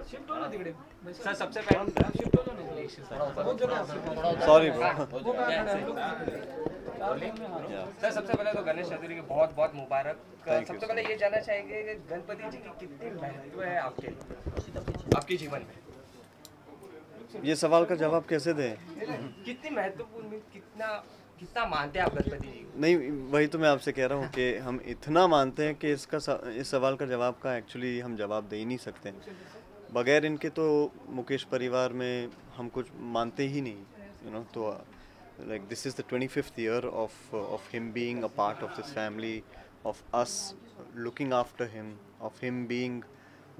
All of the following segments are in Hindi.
सर सबसे पहले सॉरी ब्रो। सर सबसे पहले तो गणेश चतुर्थी की बहुत बहुत मुबारक। Thank you, सबसे पहले ये जानना चाहेंगे कि गणपति जी की कितनी महत्व है आपके आपके जीवन में? ये सवाल का जवाब कैसे दें? कितनी महत्वपूर्ण, कितना कितना मानते हैं आप गणपति जी को? नहीं, वही तो मैं आपसे कह रहा हूँ कि हम इतना मानते हैं कि इस सवाल का जवाब का एक्चुअली हम जवाब दे ही नहीं सकते। बगैर इनके तो मुकेश परिवार में हम कुछ मानते ही नहीं, यू नो। तो like this is the 25th year of him being a part of this family, of us looking after him, of him being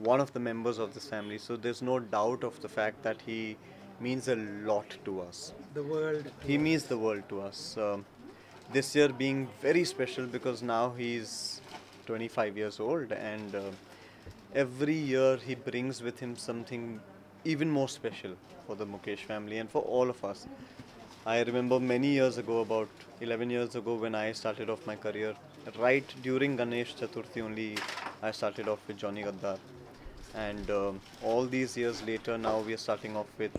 one of the members of this family. So there's no doubt of the fact that he means a lot to us. The world. He means the world to us. This year being very special because now he's 25 years old, and every year he brings with him something even more special for the Mukesh family and for all of us. I remember many years ago, about 11 years ago, when I started off my career, right during Ganesh Chaturthi only, I started off with Johnny Gaddar. And all these years later, now we are starting off with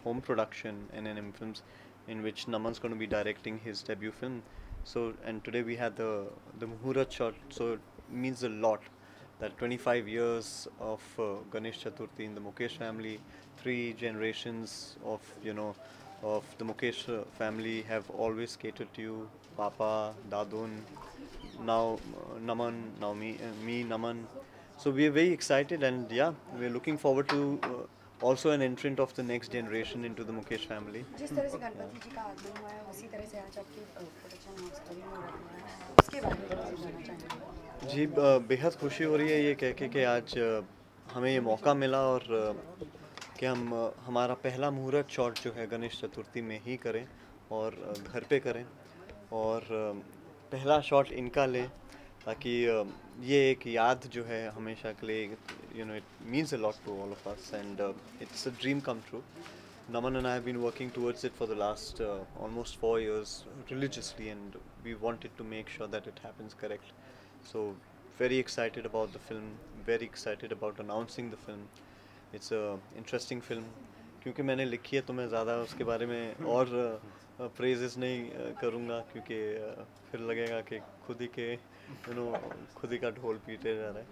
home production in NM Films, in which Naman's going to be directing his debut film. So, and today we had the Muhurat shot, so it means a lot that 25 years of Ganesh Chaturthi in the Mukesh family, 3 generations of, you know, of the Mukesh family have always catered to you. Papa, Dadun, now Naman, now me, Naman. So we are very excited, and yeah, we are looking forward to also an entrant of the next generation into the Mukesh family. जिस तरह से गणपति जी का आगमन हुआ है उसी तरह से आज आपके प्रोडक्शन हाउस का भी मुहूर्त हुआ है, उसके बारे में थोड़ा सा जानना चाहेंगे। जी, बेहद खुशी हो रही है ये कह के कि आज हमें ये मौका मिला और कि हम हमारा पहला मुहूर्त शॉट जो है गणेश चतुर्थी में ही करें और घर पे करें और पहला शॉट इनका लें, ताकि ये एक याद जो है हमेशा के लिए, you know, it means a lot to all of us and it's a dream come true. Naman and I have been working towards it for the last almost 4 years religiously, and we wanted to make sure that it happens correct. So very excited about the film, very excited about announcing the film. It's a interesting film. क्योंकि मैंने लिखी है तो मैं ज़्यादा उसके बारे में और प्रेजेस नहीं करूँगा, क्योंकि फिर लगेगा कि खुद ही के खुद ही का ढोल पीटे जा रहा है.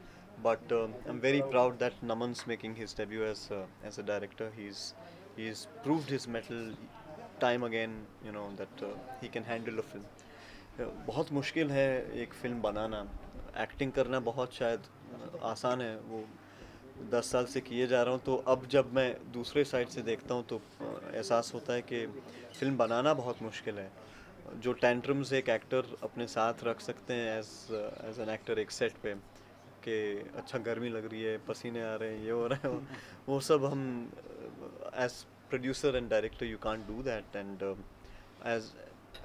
But I'm very proud that Naman's making his debut as a director. He's proved his mettle time again, you know, that he can handle a film. बहुत मुश्किल है एक फिल्म बनाना. एक्टिंग करना बहुत शायद आसान है, वो 10 साल से किए जा रहा हूँ. तो अब जब मैं दूसरे साइड से देखता हूँ तो एहसास होता है कि फिल्म बनाना बहुत मुश्किल है. जो टेंट्रम्स एक एक्टर अपने साथ रख सकते हैं एज एन एक्टर एक सेट पे, कि अच्छा गर्मी लग रही है, पसीने आ रहे हैं, ये हो रहा है, वो सब हम as producer and director you can't do that. And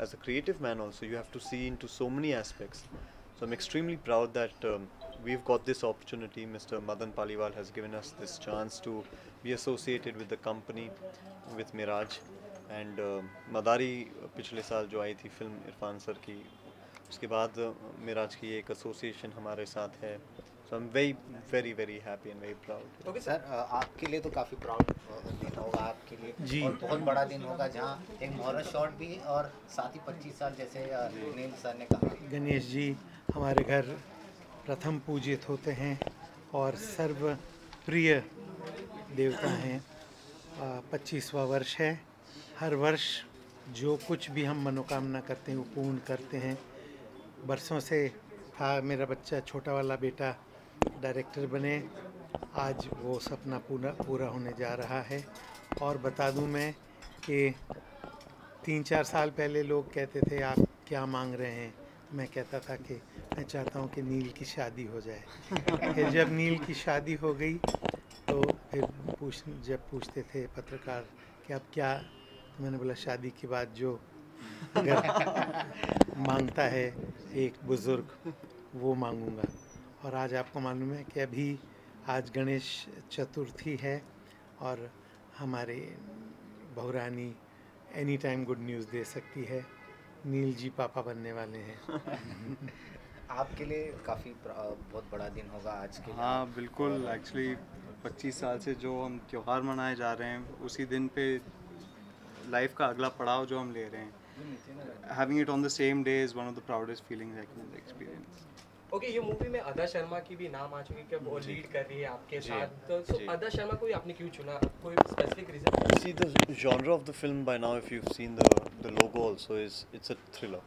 as a creative man also you have to see into so many aspects. So I'm extremely proud that we've got this opportunity. Mr. Madan Paliwal has given us this chance to be associated with the company, with Miraj. And Madari पिछले साल जो आई थी फिल्म इरफान सर की, उसके बाद मिराज की एक एसोसिएशन हमारे साथ है. So I'm very very happy and very proud. Okay sir, आपके लिए तो काफ़ी प्राउड दिन होगा आपके लिए जी. और बहुत बड़ा दिन होगा जहाँ एक मुहूर्त शॉट भी और साथ ही 25 साल जैसे नील सर ने कहा. गणेश जी हमारे घर प्रथम पूजित होते हैं और सर्वप्रिय देवता हैं. 25वां वर्ष है. हर वर्ष जो कुछ भी हम मनोकामना करते हैं वो पूर्ण करते हैं. बरसों से था मेरा बच्चा, छोटा वाला बेटा डायरेक्टर बने. आज वो सपना पूरा होने जा रहा है. और बता दूं मैं कि 3-4 साल पहले लोग कहते थे आप क्या मांग रहे हैं. मैं कहता था कि मैं चाहता हूं कि नील की शादी हो जाए. फिर जब नील की शादी हो गई तो फिर जब पूछते थे पत्रकार कि अब क्या, तो मैंने बोला शादी के बाद जो अगर मांगता है एक बुज़ुर्ग वो मांगूंगा. और आज आपको मालूम है कि अभी आज गणेश चतुर्थी है और हमारे बहुरानी एनी टाइम गुड न्यूज़ दे सकती है. नील जी पापा बनने वाले हैं. आपके लिए काफ़ी बहुत बड़ा दिन होगा आज के लिए. हाँ बिल्कुल. एक्चुअली 25 साल से जो हम त्यौहार मनाए जा रहे हैं, उसी दिन पे लाइफ का अगला पड़ाव जो हम ले रहे हैं, having it on the same day is one of the proudest feelings I can experience. Okay, ये मूवी में अदा शर्मा की भी नाम आ चुकी है कि वो लीड कर रही है आपके साथ, तो सो अदा शर्मा को ही आपने क्यों चुना, कोई specific reason? See, the genre of the film by now, if you've seen the logo also, it's a thriller.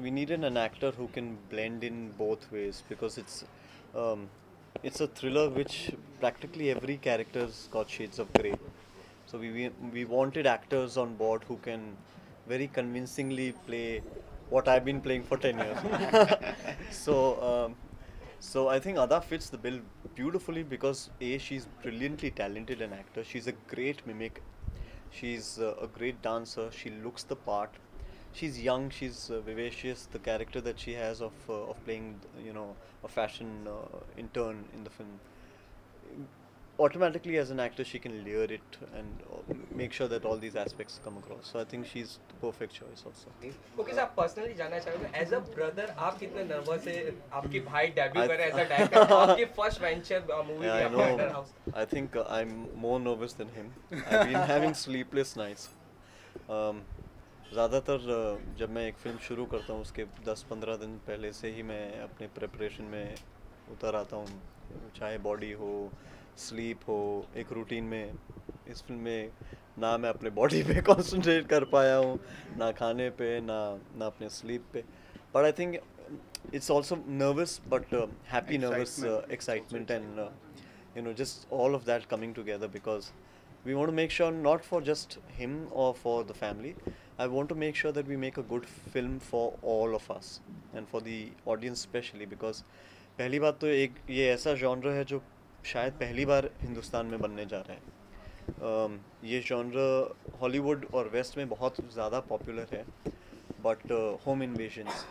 We needed an actor who can blend in both ways, because it's a thriller which practically every character's got shades of grey. So we wanted actors on board who can very convincingly play what I've been playing for 10 years. So I think Ada fits the bill beautifully because she's brilliantly talented an actor. She's a great mimic. She's a great dancer. She looks the part. She's young. She's vivacious. The character that she has of playing, a fashion intern in the film. Automatically, as an actor, she can layer it and make sure that all these aspects come across. So I think she's the perfect choice also. Okay sir, आप पर्सनली जानना चाहोगे एज अ ब्रदर आप कितने नर्वस है, आपके भाई डेब्यू कर रहे हैं एज अ डायरेक्टर, आपकी first venture movie Yeah, I है under know. House. I think I'm more nervous than him. I've been having sleepless nights. ज़्यादातर जब मैं एक फिल्म शुरू करता हूँ उसके 10-15 दिन पहले से ही मैं अपने प्रिपरेशन में उतर आता हूँ, चाहे बॉडी हो, स्लीप हो, एक रूटीन में। इस फिल्म में ना मैं अपने बॉडी पे कंसंट्रेट कर पाया हूँ, ना खाने पे, ना अपने स्लीप पे, but I think it's also nervous but happy nervous excitement and just all of that coming together because we want to make sure not for just him or for the family. I want to make sure that we make a good film for all of us and for the audience especially because पहली बात तो एक ये ऐसा genre है जो शायद पहली बार हिंदुस्तान में बनने जा रहा है। ये genre हॉलीवुड और वेस्ट में बहुत ज़्यादा पॉपुलर है बट होम इन्वेजन्स,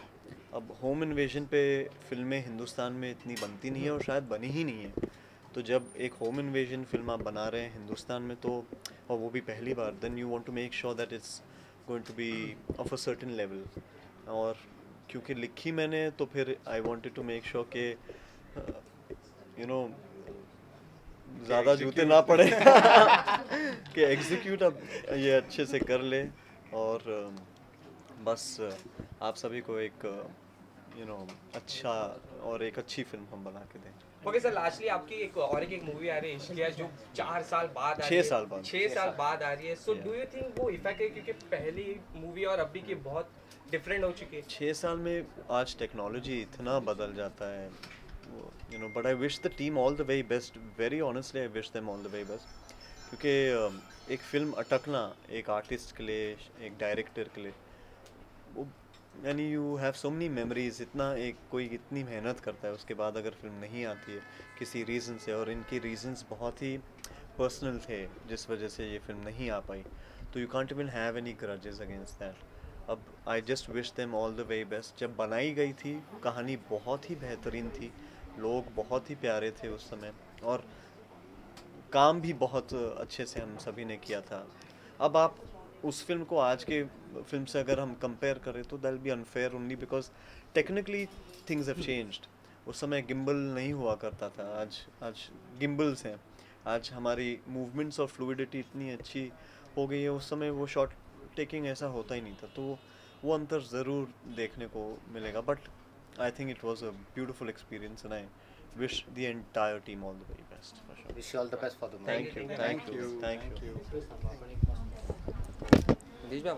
अब होम इन्वेजन पे फिल्में हिंदुस्तान में इतनी बनती नहीं है और शायद बनी ही नहीं है। तो जब एक होम इन्वेजन फिल्म आप बना रहे हैं हिंदुस्तान में तो और वो भी पहली बार, then you want to make sure that it's going to be of a certain level. और क्योंकि लिखी मैंने तो फिर I wanted to make sure कि ज़्यादा जूते ना पड़े कि एग्जीक्यूट अब ये अच्छे से कर ले और बस आप सभी को एक अच्छा और एक अच्छी फिल्म हम बना के दें। ओके सर, लास्टली आपकी एक मूवी आ रही है इश्किया जो 4 साल बाद आ रही है, 6 साल बाद आ रही है, सो डू यू थिंक वो इफेक्ट है क्योंकि पहली मूवी और अभी की बहुत डिफरेंट हो चुकी है? 6 साल में आज टेक्नोलॉजी इतना बदल जाता है, but I wish the team all the very best, very honestly I wish them all the very best, क्योंकि एक फिल्म अटकना एक आर्टिस्ट के लिए, एक डायरेक्टर के लिए, वो यानी you have so many memories, इतना एक कोई इतनी मेहनत करता है उसके बाद अगर फिल्म नहीं आती है किसी रीज़न से, और इनके रीजंस बहुत ही पर्सनल थे जिस वजह से ये फिल्म नहीं आ पाई, तो you can't even have any grudges against that. अब I just wish them all the very best. जब बनाई गई थी कहानी बहुत ही बेहतरीन थी, लोग बहुत ही प्यारे थे उस समय और काम भी बहुत अच्छे से हम सभी ने किया था। अब आप उस फिल्म को आज के फिल्म से अगर हम कंपेयर करें तो that will be unfair only because technically things have changed. उस समय गिम्बल नहीं हुआ करता था, आज गिम्बल्स हैं, आज हमारी मूवमेंट्स और फ्लूइडिटी इतनी अच्छी हो गई है, उस समय वो शॉट टेकिंग ऐसा होता ही नहीं था, तो वो अंतर ज़रूर देखने को मिलेगा। But I think it was a beautiful experience and I wish the entire team all the very best for sure. Wish you all the best for the movie. Thank you. Thank Thank you. These were